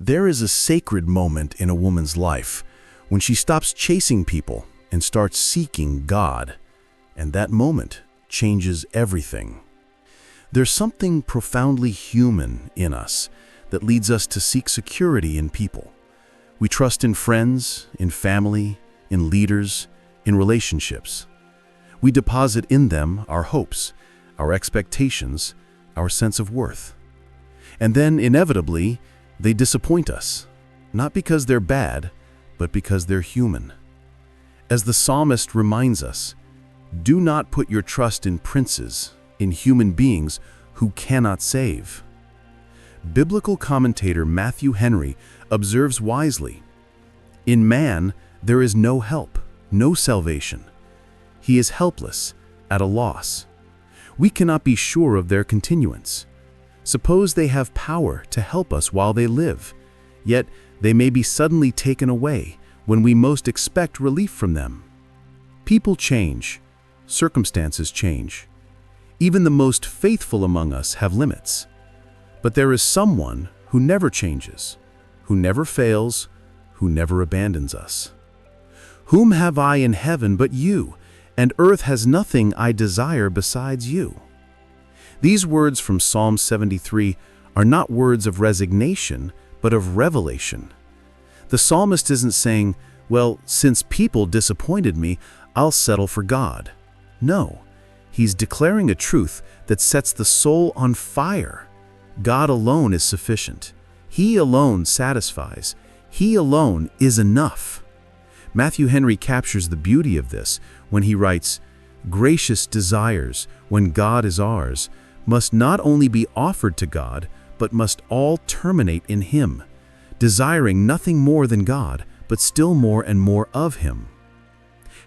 There is a sacred moment in a woman's life when she stops chasing people and starts seeking God, and that moment changes everything. There's something profoundly human in us that leads us to seek security in people. We trust in friends, in family, in leaders, in relationships. We deposit in them our hopes, our expectations, our sense of worth. And then, inevitably, they disappoint us, not because they're bad, but because they're human. As the psalmist reminds us, do not put your trust in princes, in human beings who cannot save. Biblical commentator Matthew Henry observes wisely, in man there is no help, no salvation. He is helpless, at a loss. We cannot be sure of their continuance. Suppose they have power to help us while they live, yet they may be suddenly taken away when we most expect relief from them. People change, circumstances change. Even the most faithful among us have limits. But there is someone who never changes, who never fails, who never abandons us. Whom have I in heaven but you, and earth has nothing I desire besides you. These words from Psalm 73 are not words of resignation, but of revelation. The psalmist isn't saying, well, since people disappointed me, I'll settle for God. No, he's declaring a truth that sets the soul on fire. God alone is sufficient. He alone satisfies. He alone is enough. Matthew Henry captures the beauty of this when he writes, gracious desires, when God is ours, must not only be offered to God, but must all terminate in Him, desiring nothing more than God, but still more and more of Him.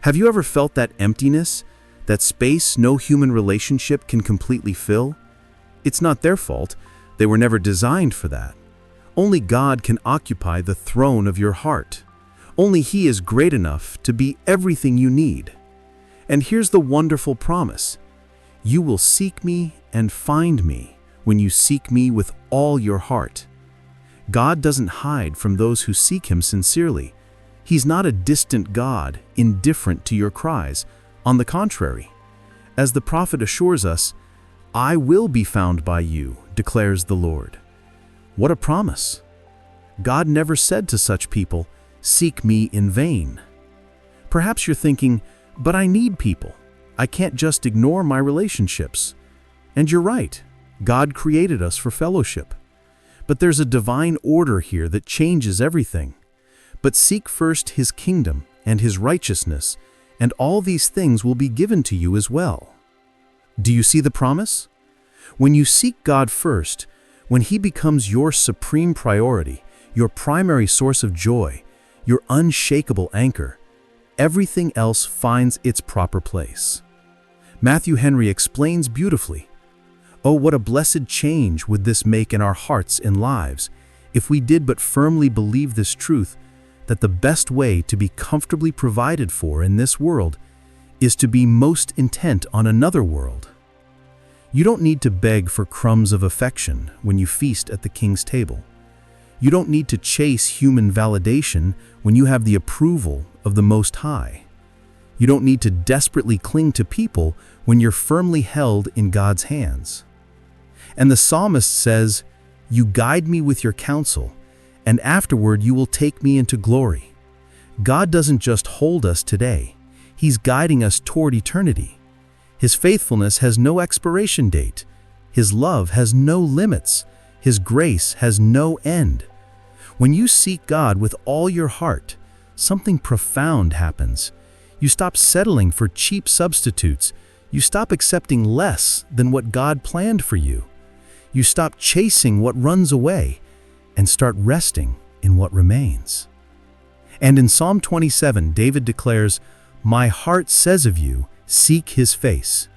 Have you ever felt that emptiness, that space no human relationship can completely fill? It's not their fault. They were never designed for that. Only God can occupy the throne of your heart. Only He is great enough to be everything you need. And here's the wonderful promise. You will seek me and find me when you seek me with all your heart. God doesn't hide from those who seek Him sincerely. He's not a distant God, indifferent to your cries. On the contrary, as the prophet assures us, I will be found by you, declares the Lord. What a promise! God never said to such people, seek me in vain. Perhaps you're thinking, but I need people. I can't just ignore my relationships. And you're right. God created us for fellowship. But there's a divine order here that changes everything. But seek first His kingdom and His righteousness, and all these things will be given to you as well. Do you see the promise? When you seek God first, when He becomes your supreme priority, your primary source of joy, your unshakable anchor, everything else finds its proper place. Matthew Henry explains beautifully, oh, what a blessed change would this make in our hearts and lives if we did but firmly believe this truth, that the best way to be comfortably provided for in this world is to be most intent on another world. You don't need to beg for crumbs of affection when you feast at the King's table. You don't need to chase human validation when you have the approval of the Most High. You don't need to desperately cling to people when you're firmly held in God's hands. And the psalmist says, you guide me with your counsel, and afterward you will take me into glory. God doesn't just hold us today. He's guiding us toward eternity. His faithfulness has no expiration date. His love has no limits. His grace has no end. When you seek God with all your heart, something profound happens. You stop settling for cheap substitutes. You stop accepting less than what God planned for you. You stop chasing what runs away and start resting in what remains. And in Psalm 27, David declares, my heart says of you, seek His face.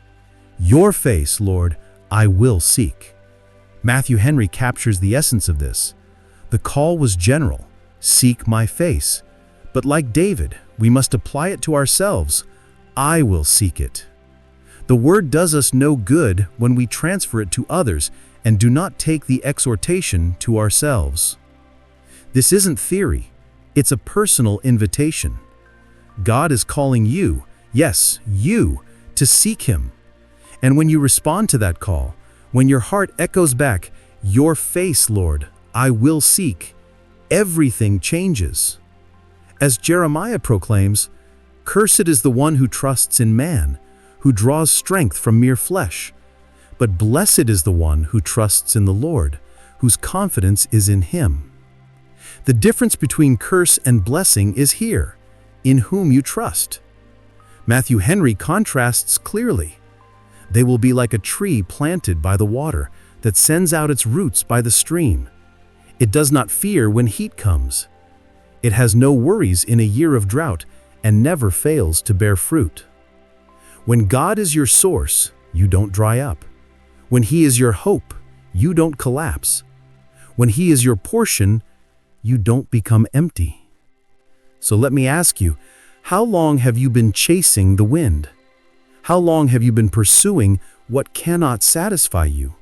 Your face, Lord, I will seek. Matthew Henry captures the essence of this. The call was general, seek my face. But like David, we must apply it to ourselves. I will seek it. The word does us no good when we transfer it to others and do not take the exhortation to ourselves. This isn't theory. It's a personal invitation. God is calling you, yes, you, to seek Him. And when you respond to that call, when your heart echoes back, "Your face, Lord, I will seek," everything changes. As Jeremiah proclaims, "Cursed is the one who trusts in man, who draws strength from mere flesh. But blessed is the one who trusts in the Lord, whose confidence is in Him." The difference between curse and blessing is here, in whom you trust. Matthew Henry contrasts clearly. They will be like a tree planted by the water that sends out its roots by the stream. It does not fear when heat comes. It has no worries in a year of drought and never fails to bear fruit. When God is your source, you don't dry up. When He is your hope, you don't collapse. When He is your portion, you don't become empty. So let me ask you, how long have you been chasing the wind? How long have you been pursuing what cannot satisfy you?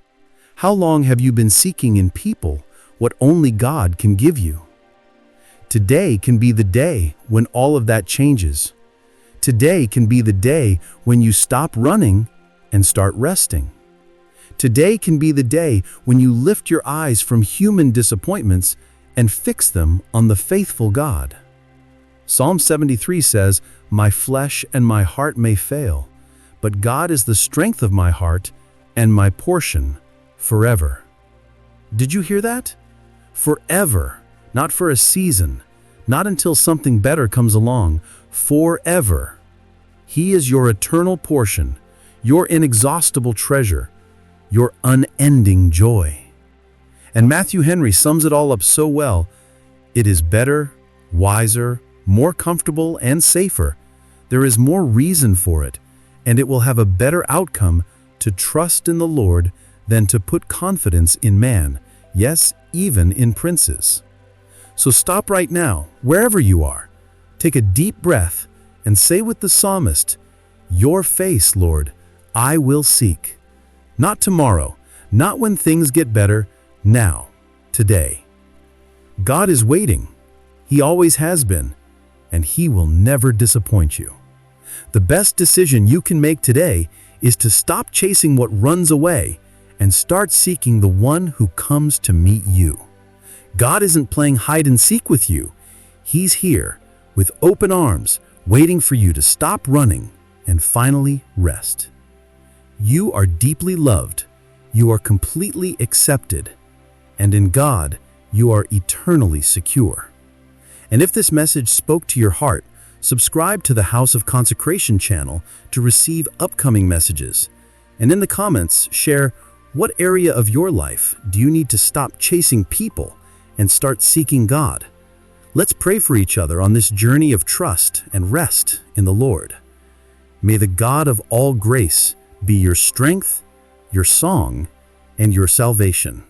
How long have you been seeking in people what only God can give you? Today can be the day when all of that changes. Today can be the day when you stop running and start resting. Today can be the day when you lift your eyes from human disappointments and fix them on the faithful God. Psalm 73 says, "My flesh and my heart may fail, but God is the strength of my heart and my portion forever." Did you hear that? Forever, not for a season, not until something better comes along, forever. He is your eternal portion, your inexhaustible treasure, your unending joy. And Matthew Henry sums it all up so well. It is better, wiser, more comfortable, and safer. There is more reason for it, and it will have a better outcome to trust in the Lord than to put confidence in man, yes, even in princes. So stop right now, wherever you are. Take a deep breath and say with the psalmist, "Your face, Lord, I will seek." Not tomorrow, not when things get better, now, today. God is waiting. He always has been, and He will never disappoint you. The best decision you can make today is to stop chasing what runs away and start seeking the one who comes to meet you. God isn't playing hide and seek with you. He's here with open arms, waiting for you to stop running and finally rest. You are deeply loved. You are completely accepted. And in God, you are eternally secure. And if this message spoke to your heart, subscribe to the House of Consecration channel to receive upcoming messages. And in the comments, share what area of your life do you need to stop chasing people and start seeking God. Let's pray for each other on this journey of trust and rest in the Lord. May the God of all grace be your strength, your song, and your salvation.